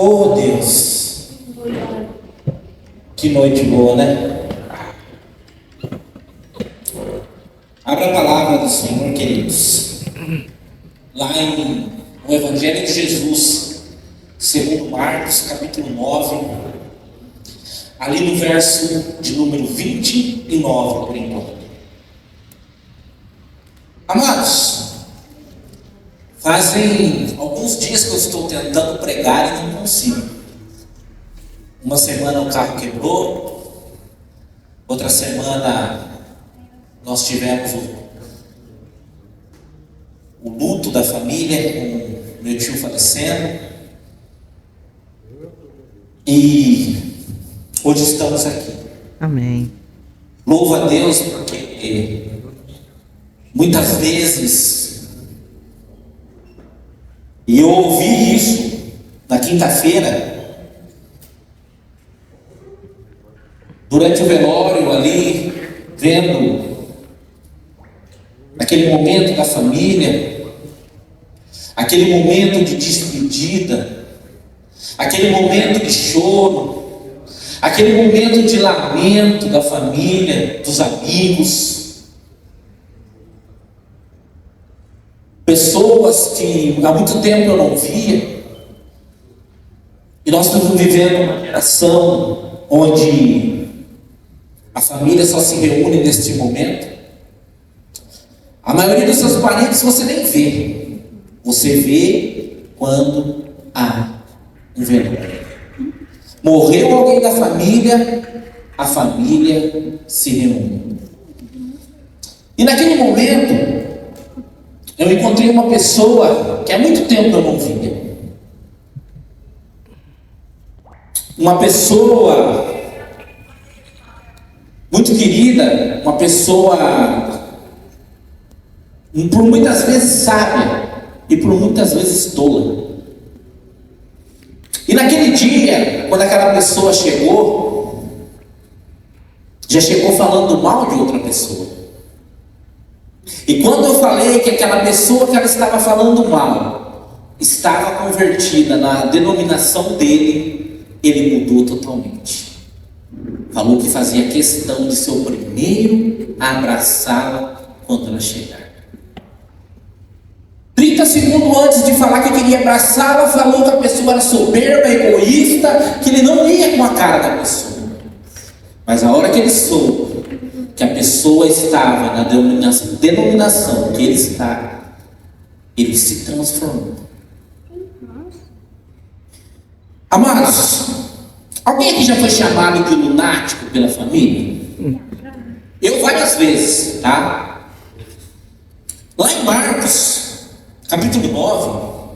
Oh Deus, que noite boa, né? Abra a palavra do Senhor, queridos. Lá no Evangelho de Jesus, segundo Marcos, capítulo 9, ali no verso de número 29, por enquanto. Amados, fazem alguns dias que eu estou tentando pregar e não consigo. Uma semana o carro quebrou, outra semana nós tivemos o luto da família, com meu tio falecendo, e hoje estamos aqui. Amém. Louvo a Deus porque muitas vezes, e eu ouvi isso na quinta-feira, durante o velório ali, vendo aquele momento da família, aquele momento de despedida, aquele momento de choro, aquele momento de lamento da família, dos amigos, pessoas que há muito tempo eu não via, e nós estamos vivendo uma geração onde a família só se reúne neste momento. A maioria dos seus parentes você nem vê, você vê quando há um velório. Morreu alguém da família, a família se reúne. E naquele momento, eu encontrei uma pessoa que há muito tempo eu não via. Uma pessoa muito querida, uma pessoa por muitas vezes sábia e por muitas vezes tola. E naquele dia, quando aquela pessoa chegou, já chegou falando mal de outra pessoa. E quando eu falei que aquela pessoa que ela estava falando mal estava convertida na denominação dele, ele mudou totalmente. Falou que fazia questão de ser o primeiro a abraçá-la quando ela chegar. 30 segundos antes de falar que queria abraçá-la, falou que a pessoa era soberba, egoísta, que ele não ia com a cara da pessoa. Mas a hora que ele soube que a pessoa estava na denominação que ele está, ele se transformou. Amados, alguém aqui já foi chamado de lunático pela família? Eu várias vezes, tá? Lá em Marcos, capítulo 9,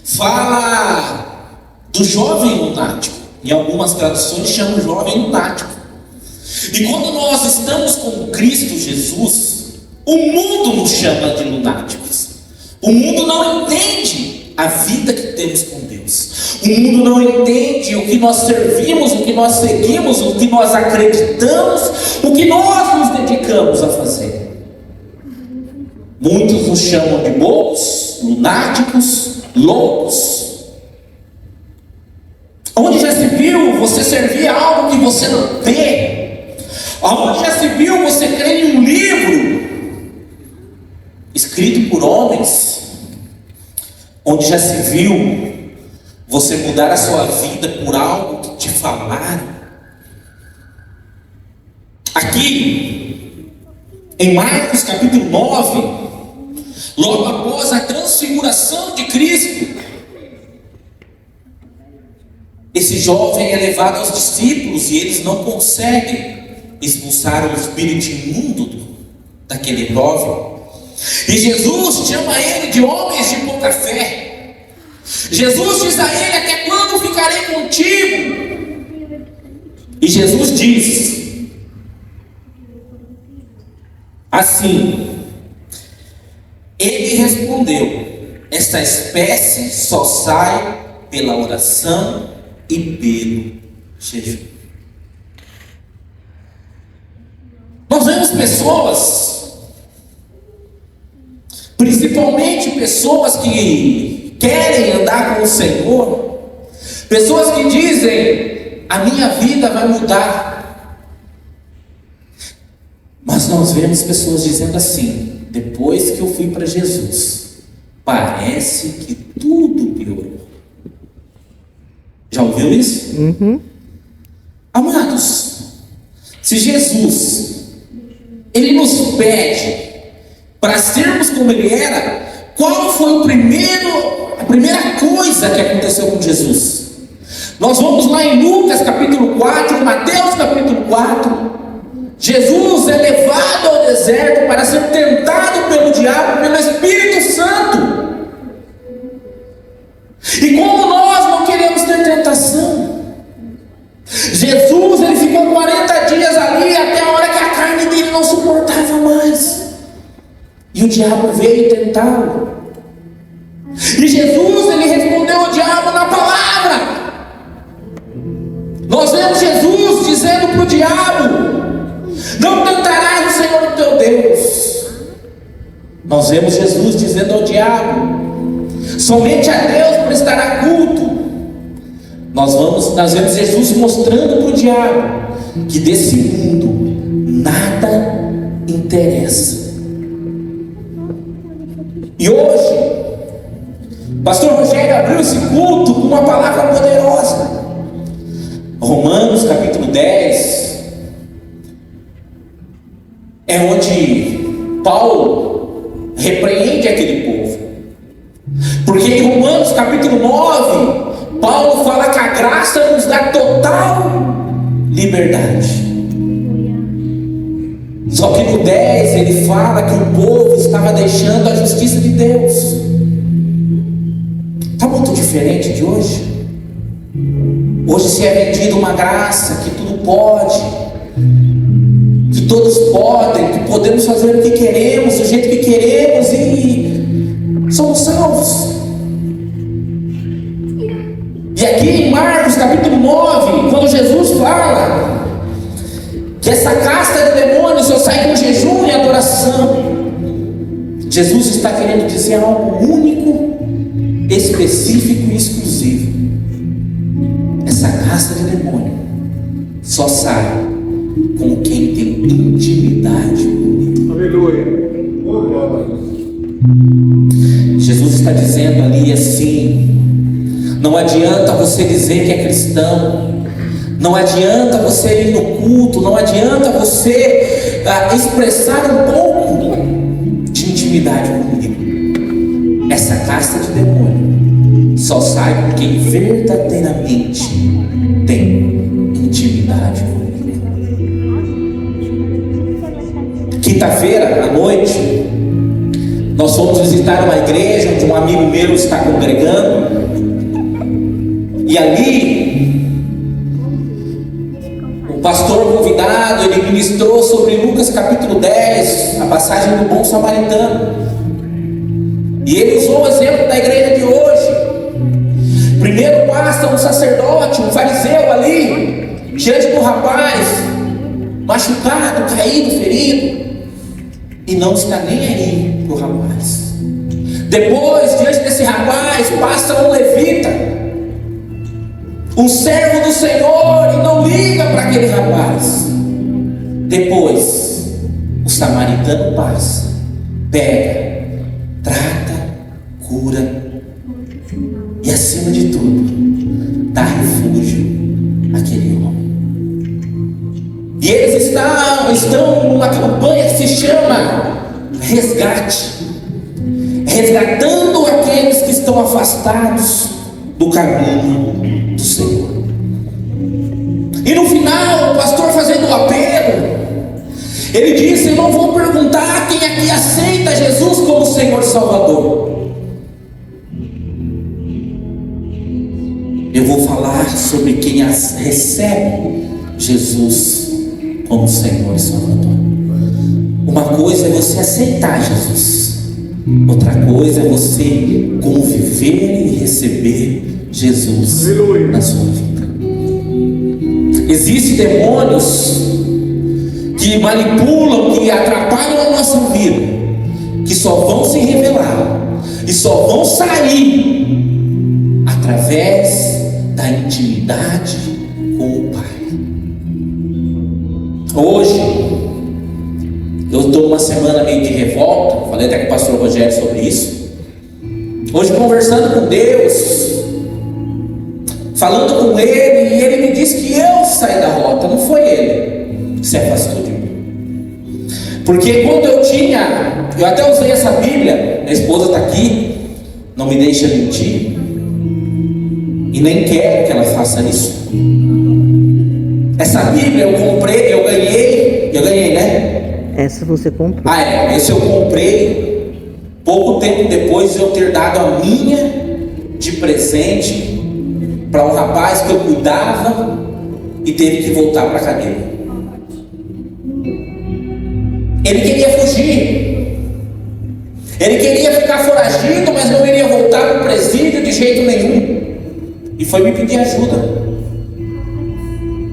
fala do jovem lunático. Em algumas traduções chama o jovem lunático. E quando nós estamos com Cristo Jesus, o mundo nos chama de lunáticos. O mundo não entende a vida que temos com Deus. O mundo não entende o que nós servimos, o que nós seguimos, o que nós acreditamos, o que nós nos dedicamos a fazer. Muitos nos chamam de bobos, lunáticos, loucos. Onde já se viu você servir a algo que você não vê? Onde já se viu você crer em um livro escrito por homens? Onde já se viu você mudar a sua vida por algo que te falaram? Aqui, em Marcos capítulo 9, logo após a transfiguração de Cristo, esse jovem é levado aos discípulos e eles não conseguem expulsar o espírito imundo daquele jovem. E Jesus chama ele de homens de pouca fé. Jesus diz a ele: até quando ficarei contigo? E Jesus diz assim: ele respondeu, esta espécie só sai pela oração e pelo jejum. Nós vemos pessoas, principalmente pessoas que querem andar com o Senhor, Pessoas que dizem: a minha vida vai mudar. Mas nós vemos pessoas dizendo assim: depois que eu fui para Jesus, parece que tudo piorou. Já ouviu isso? Amados, se Jesus, Ele nos pede para sermos como Ele era, qual foi a primeira coisa que aconteceu com Jesus? Nós vamos lá em Lucas capítulo 4, em Mateus capítulo 4. Jesus é levado ao deserto para ser tentado pelo diabo, pelo Espírito Santo. E como nós não queremos ter tentação, Jesus, ele ficou 40 dias ali, até a hora que a carne dele não suportava mais. E o diabo veio tentá-lo. E Jesus, ele respondeu ao diabo na palavra. Nós vemos Jesus dizendo para o diabo: não tentarás o Senhor teu Deus. Nós vemos Jesus dizendo ao diabo: somente a Deus prestará culto. Nós vemos Jesus mostrando para o diabo que desse mundo nada interessa. E hoje, pastor Rogério abriu esse culto com uma palavra poderosa. Romanos capítulo 10 é onde Paulo repreende aquele povo. Porque em Romanos capítulo 9, Paulo fala que a graça nos dá total liberdade. Só que no 10 ele fala que o povo estava deixando a justiça de Deus. Está muito diferente de hoje. Hoje se é vendida uma graça que tudo pode, que todos podem, que podemos fazer o que queremos, do jeito que queremos e somos salvos. E aqui em Marcos capítulo 9, quando Jesus fala que essa casta de demônios só sai com jejum e adoração, Jesus está querendo dizer algo único, específico e exclusivo. Essa casta de demônio só sai com quem tem intimidade com Ele. Aleluia. Jesus está dizendo ali assim: não adianta você dizer que é cristão, não adianta você ir no culto, não adianta você expressar um pouco de intimidade comigo. Essa casta de demônio só sai com quem verdadeiramente tem intimidade comigo. Quinta-feira à noite, nós fomos visitar uma igreja onde um amigo meu está congregando. E ali, o pastor convidado, ele ministrou sobre Lucas capítulo 10, a passagem do bom samaritano. E ele usou o exemplo da igreja de hoje. Primeiro passa um sacerdote, um fariseu ali, diante do rapaz, machucado, caído, ferido, e não está nem aí para o rapaz. Depois, diante desse rapaz, passa um levita, um servo do Senhor, e não liga para aquele rapaz. Depois, o samaritano passa, pega, trata, cura e, acima de tudo, dá refúgio àquele homem. E eles estão numa campanha que se chama Resgate, resgatando aqueles que estão afastados do caminho do Senhor. E no final, o pastor fazendo o apelo, ele disse: eu não vou perguntar quem aqui aceita Jesus como Senhor e Salvador. Eu vou falar sobre quem recebe Jesus como Senhor e Salvador. Uma coisa é você aceitar Jesus, outra coisa é você conviver e receber Jesus na sua vida. Existem demônios que manipulam, que atrapalham a nossa vida, que só vão se revelar e só vão sair através da intimidade intimidade com o Pai. Hoje, eu estou numa semana meio de revolta, falei até com o pastor Rogério sobre isso. Hoje, conversando com Deus, falando com Ele, e Ele me disse que eu saí da rota, não foi Ele que se afastou de mim. Porque quando eu até usei essa Bíblia, minha esposa está aqui, não me deixa mentir, e nem quero que ela faça isso. Essa Bíblia eu comprei, eu ganhei, né? Essa você comprou. Esse eu comprei pouco tempo depois de eu ter dado a minha de presente para um rapaz que eu cuidava e teve que voltar para a cadeia. Ele queria fugir, ele queria ficar foragido, mas não iria voltar para o presídio de jeito nenhum, e foi me pedir ajuda.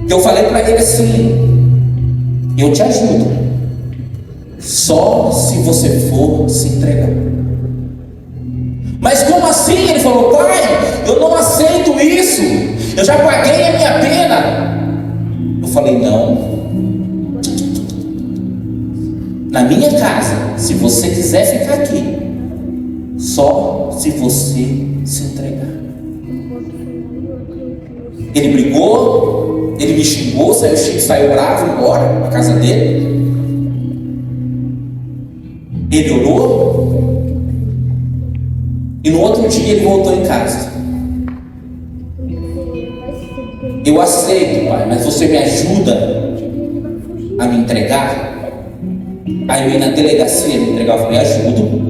Eu falei para ele assim: eu te ajudo, só se você for se entregar. Mas como assim? Ele falou: pai, eu não aceito isso, eu já paguei a minha pena. Eu falei: não, na minha casa, se você quiser ficar aqui, só se você se entregar. Ele brigou, ele me xingou, saiu bravo embora da casa dele. Ele orou, e no outro dia ele voltou em casa. Eu aceito, pai, mas você me ajuda a me entregar? Aí eu ia na delegacia me entregar, eu falei: ajudo.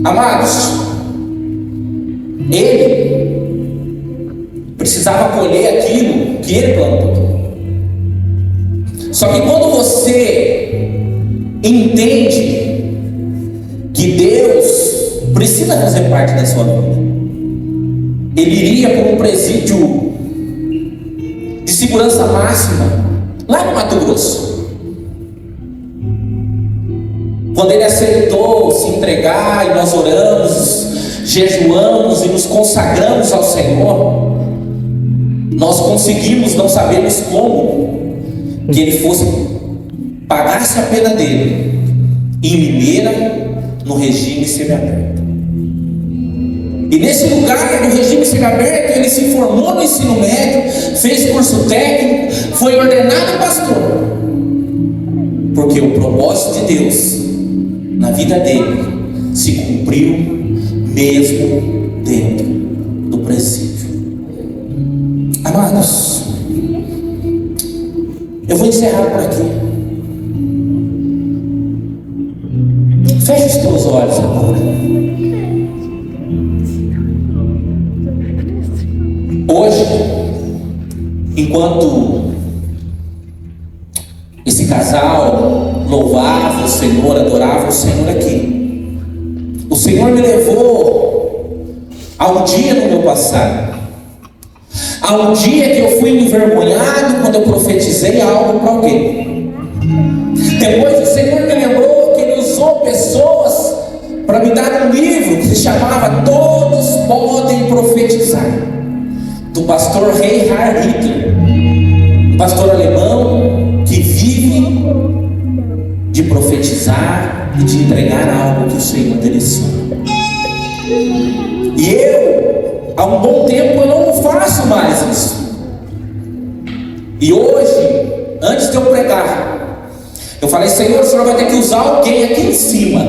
Amados, ele precisava colher aquilo que ele plantou. Só que quando você entende que Deus precisa fazer parte da sua vida, ele iria para um presídio de segurança máxima lá no Mato Grosso. Quando ele aceitou se entregar, e nós oramos, jejuamos e nos consagramos ao Senhor, nós conseguimos, não sabemos como, que ele pagasse a pena dele em Limeira, no regime semiaberto. E nesse lugar do regime semiaberto, ele se formou no ensino médio, fez curso técnico, foi ordenado pastor, porque o propósito de Deus na vida dele se cumpriu mesmo dentro do presídio. Amados, eu vou encerrar por aqui. Feche os teus olhos agora. Hoje, enquanto esse casal louvava o Senhor, adorava o Senhor aqui, o Senhor me levou a um dia no meu passado, a um dia que eu fui envergonhado quando eu profetizei algo para alguém. Depois o Senhor me lembrou que Ele usou pessoas para me dar um livro que se chamava Todos Podem Profetizar, do pastor Reinhard Hitler, um pastor alemão que vive de profetizar e de entregar algo que o Senhor dele sonha. E eu, há um bom tempo, eu não faço mais isso. E hoje, antes de eu pregar, eu falei: Senhor, o Senhor vai ter que usar alguém aqui em cima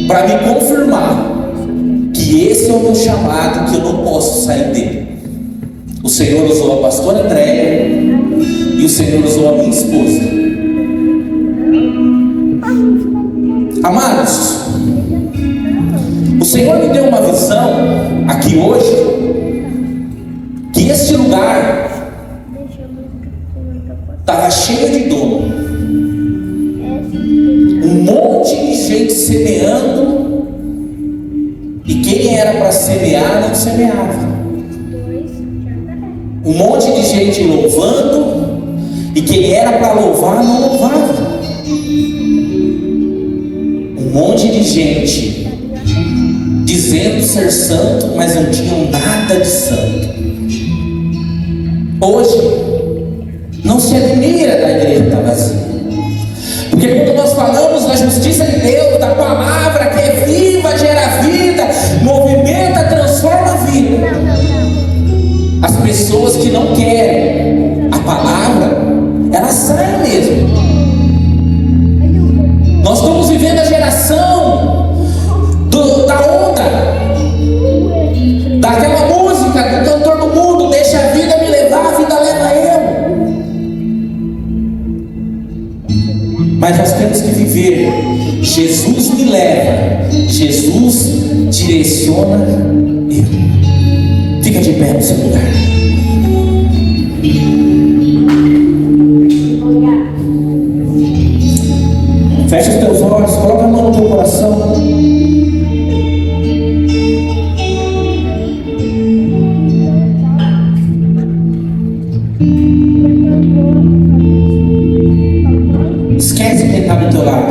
para me confirmar que esse é o meu chamado, que eu não posso sair dele. O Senhor usou a pastora Andréia e o Senhor usou a minha esposa. Amados, o Senhor me deu uma visão aqui hoje, que este lugar estava cheio de dono, um monte de gente semeando, e quem era para semear não semeava. Um monte de gente louvando, e quem era para louvar não louvava. Um monte de gente dizendo ser santo, mas não tinham nada de santo. Hoje, não se admira da igreja estar vazia. Porque quando nós falamos da justiça de Deus, da palavra que é viva, gera vida, movimenta, transforma a vida, as pessoas que não querem a palavra, elas saem mesmo. Nós estamos vivendo a geração da onda, daquela música do cantor do mundo: deixa a vida me levar, a vida leva eu. Mas nós temos que viver: Jesus me leva, Jesus direciona eu. Fica de pé no seu lugar. Fecha os teus olhos, coloca a mão no teu coração. Esquece quem está do teu lado.